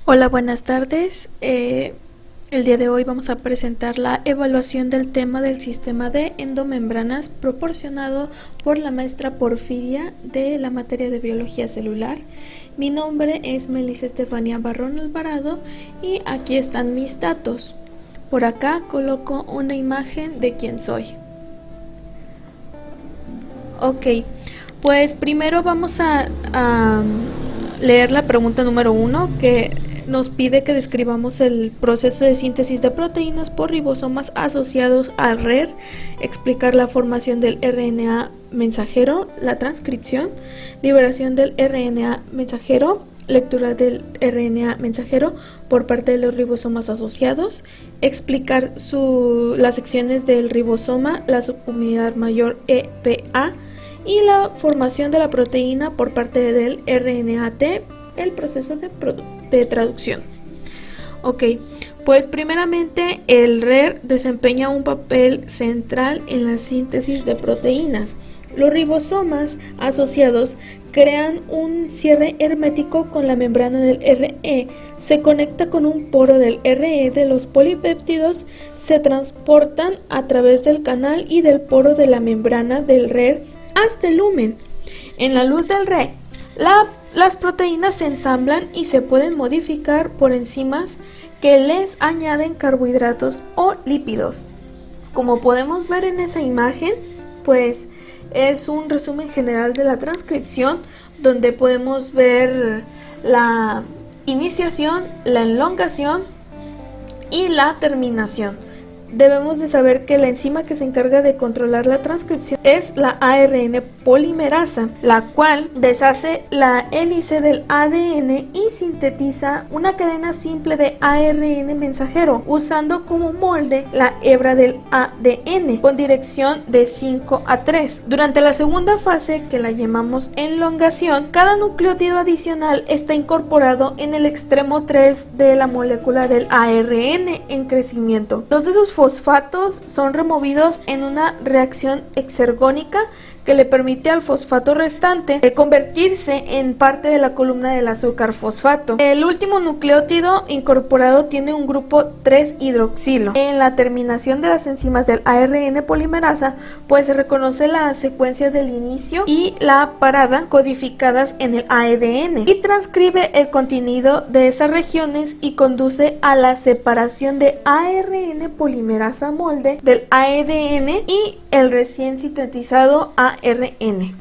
Hola, buenas tardes. El día de hoy vamos a presentar la evaluación del tema del sistema de endomembranas proporcionado por la maestra Porfiria de la materia de biología celular. Mi nombre es Melissa Estefania Barrón Alvarado y aquí están mis datos. Por acá coloco una imagen de quién soy. Ok, pues primero vamos a leer la pregunta número 1 que nos pide que describamos el proceso de síntesis de proteínas por ribosomas asociados al RER, explicar la formación del RNA mensajero, la transcripción, liberación del RNA mensajero, lectura del RNA mensajero por parte de los ribosomas asociados, explicar las secciones del ribosoma, la subunidad mayor EPA y la formación de la proteína por parte del RNA-T, el proceso de traducción. Ok, pues primeramente el RER desempeña un papel central en la síntesis de proteínas. Los ribosomas asociados crean un cierre hermético con la membrana del RE, se conecta con un poro del RE de los polipéptidos, se transportan a través del canal y del poro de la membrana del RER hasta el lumen. En la luz del RE, las proteínas se ensamblan y se pueden modificar por enzimas que les añaden carbohidratos o lípidos. Como podemos ver en esa imagen, pues es un resumen general de la transcripción donde podemos ver la iniciación, la elongación y la terminación. Debemos de saber que la enzima que se encarga de controlar la transcripción es la ARN polimerasa, la cual deshace la hélice del ADN y sintetiza una cadena simple de ARN mensajero, usando como molde la hebra del ADN con dirección de 5 a 3. Durante la segunda fase, que la llamamos elongación, cada nucleótido adicional está incorporado en el extremo 3 de la molécula del ARN en crecimiento. Dos de sus fosfatos son removidos en una reacción exergónica que le permite al fosfato restante convertirse en parte de la columna del azúcar fosfato. El último nucleótido incorporado tiene un grupo 3-hidroxilo. En la terminación de las enzimas del ARN polimerasa, pues se reconoce la secuencia del inicio y la parada codificadas en el ADN y transcribe el contenido de esas regiones y conduce a la separación de ARN polimerasa molde del ADN y el recién sintetizado ARN.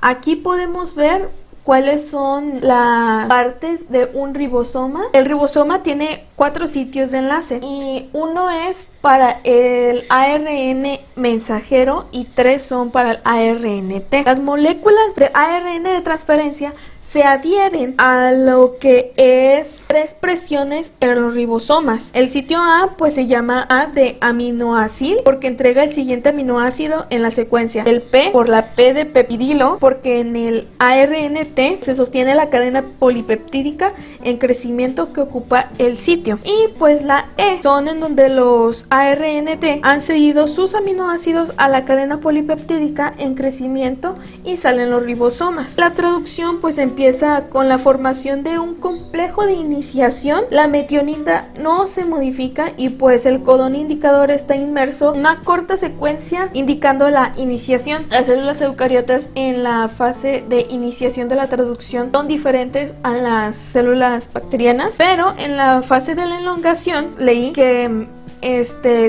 Aquí podemos ver cuáles son las partes de un ribosoma. El ribosoma tiene 4 sitios de enlace y uno es para el ARN mensajero y 3 son para el ARNT. Las moléculas de ARN de transferencia se adhieren a lo que es 3 presiones en los ribosomas. El sitio A pues se llama A de aminoácido porque entrega el siguiente aminoácido en la secuencia. El P por la P de pepidilo porque en el ARNT se sostiene la cadena polipeptídica en crecimiento que ocupa el sitio. Y pues la E son en donde los ARNT han cedido sus aminoácidos a la cadena polipeptídica en crecimiento y salen los ribosomas. La traducción pues empieza con la formación de un complejo de iniciación. La metionina no se modifica y pues el codón indicador está inmerso en una corta secuencia indicando la iniciación. Las células eucariotas en la fase de iniciación de la traducción son diferentes a las células bacterianas, pero en la fase de la elongación leí que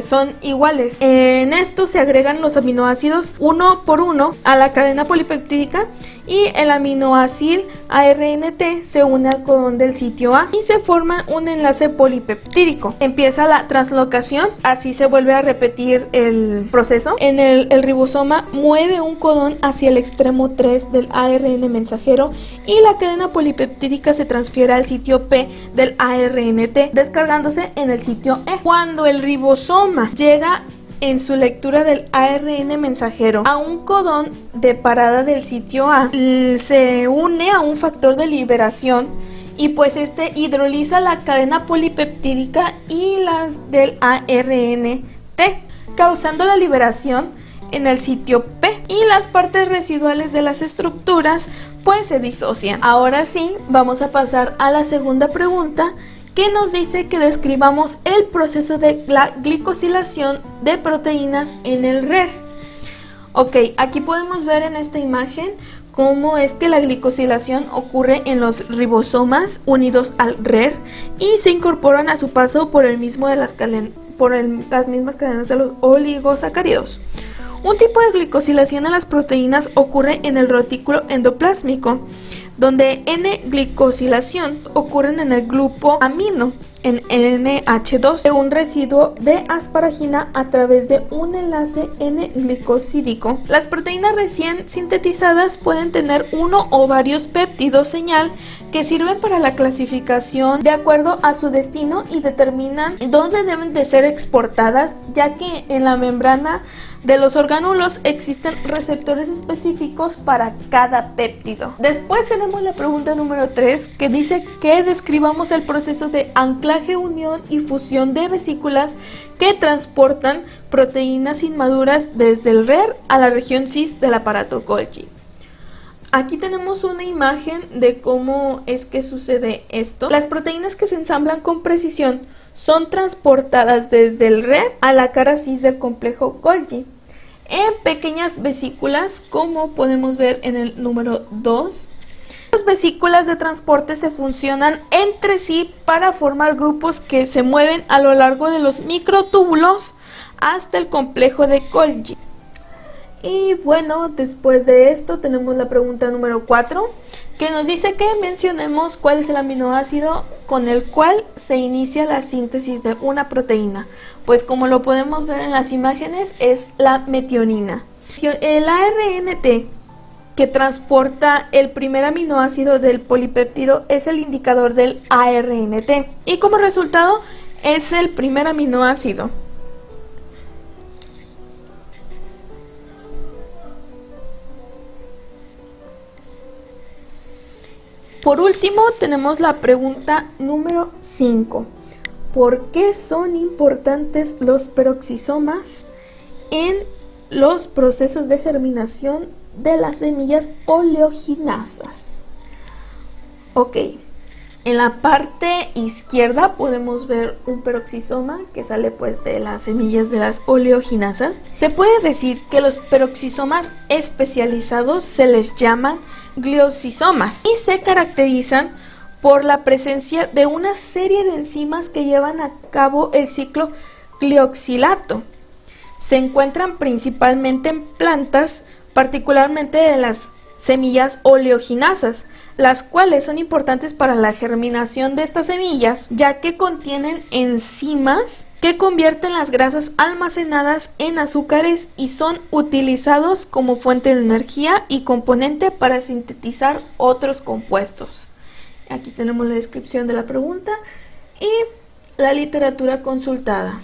son iguales. En esto se agregan los aminoácidos uno por uno a la cadena polipeptídica y el aminoácido ARNT se une al codón del sitio A y se forma un enlace polipeptídico. Empieza la translocación, así se vuelve a repetir el proceso. El ribosoma mueve un codón hacia el extremo 3 del ARN mensajero y la cadena polipeptídica se transfiere al sitio P del ARNT, descargándose en el sitio E. Cuando el ribosoma llega en su lectura del ARN mensajero a un codón de parada del sitio A, se une a un factor de liberación y pues este hidroliza la cadena polipeptídica y las del ARNT, causando la liberación en el sitio P y las partes residuales de las estructuras pues se disocian. Ahora sí, vamos a pasar a la segunda pregunta que nos dice que describamos el proceso de la glicosilación de proteínas en el RER. Ok, aquí podemos ver en esta imagen cómo es que la glicosilación ocurre en los ribosomas unidos al RER y se incorporan a su paso por el mismo de las mismas cadenas de los oligosacáridos. Un tipo de glicosilación en las proteínas ocurre en el retículo endoplásmico, donde N-glicosilación ocurre en el grupo amino, en NH2, de un residuo de asparagina a través de un enlace N-glicosídico. Las proteínas recién sintetizadas pueden tener uno o varios péptidos señal que sirven para la clasificación de acuerdo a su destino y determinan dónde deben de ser exportadas, ya que en la membrana de los orgánulos existen receptores específicos para cada péptido. Después tenemos la pregunta número 3, que dice que describamos el proceso de anclaje, unión y fusión de vesículas que transportan proteínas inmaduras desde el RER a la región cis del aparato Golgi. Aquí tenemos una imagen de cómo es que sucede esto. Las proteínas que se ensamblan con precisión son transportadas desde el RER a la cara cis del complejo Golgi en pequeñas vesículas, como podemos ver en el número 2. Las vesículas de transporte se funcionan entre sí para formar grupos que se mueven a lo largo de los microtúbulos hasta el complejo de Golgi. Y bueno, después de esto tenemos la pregunta número 4, que nos dice que mencionemos cuál es el aminoácido con el cual se inicia la síntesis de una proteína. Pues como lo podemos ver en las imágenes, es la metionina. El ARNT que transporta el primer aminoácido del polipéptido es el indicador del ARNT y como resultado es el primer aminoácido. Por último, tenemos la pregunta número 5. ¿Por qué son importantes los peroxisomas en los procesos de germinación de las semillas oleoginasas? Ok, en la parte izquierda podemos ver un peroxisoma que sale pues de las semillas de las oleoginasas. Se puede decir que los peroxisomas especializados se les llaman gliosisomas y se caracterizan por la presencia de una serie de enzimas que llevan a cabo el ciclo glioxilato. Se encuentran principalmente en plantas, particularmente de las semillas oleoginasas, las cuales son importantes para la germinación de estas semillas, ya que contienen enzimas que convierten las grasas almacenadas en azúcares y son utilizados como fuente de energía y componente para sintetizar otros compuestos. Aquí tenemos la descripción de la pregunta y la literatura consultada.